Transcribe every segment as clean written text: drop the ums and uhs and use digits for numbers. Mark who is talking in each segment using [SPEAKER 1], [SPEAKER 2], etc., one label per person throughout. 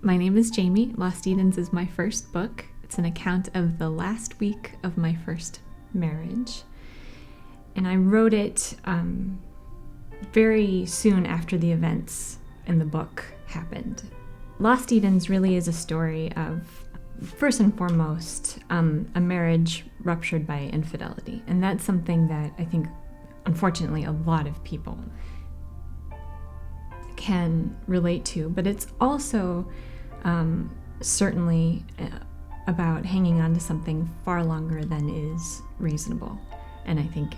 [SPEAKER 1] My name is Jamie. Lost Edens is my first book. It's an account of the last week of my first marriage. And I wrote it very soon after the events in the book happened. Lost Edens really is a story of, first and foremost, a marriage ruptured by infidelity. And that's something that I think, unfortunately, a lot of people can relate to. But it's also certainly about hanging on to something far longer than is reasonable. And I think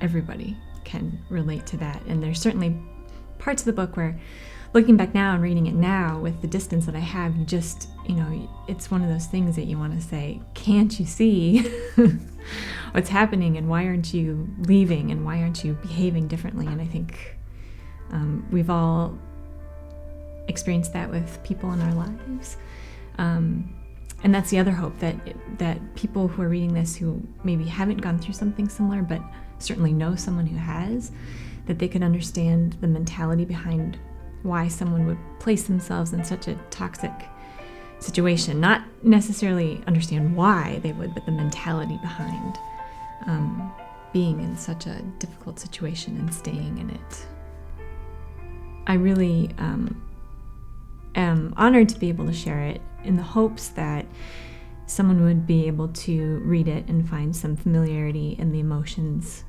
[SPEAKER 1] everybody can relate to that. And there's certainly parts of the book where, looking back now and reading it now with the distance that I have, you just, it's one of those things that you want to say, can't you see what's happening, and why aren't you leaving, and why aren't you behaving differently? And I think we've all experienced that with people in our lives. And that's the other hope, that people who are reading this who maybe haven't gone through something similar, but certainly know someone who has, that they could understand the mentality behind why someone would place themselves in such a toxic situation. Not necessarily understand why they would, but the mentality behind being in such a difficult situation and staying in it. I really am honored to be able to share it, in the hopes that someone would be able to read it and find some familiarity in the emotions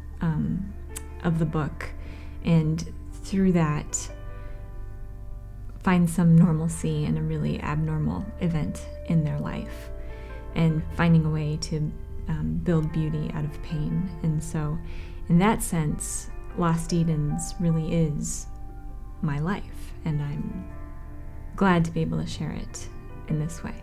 [SPEAKER 1] of the book, and through that find some normalcy in a really abnormal event in their life, and finding a way to build beauty out of pain. And so in that sense, Lost Edens really is my life, and I'm glad to be able to share it in this way.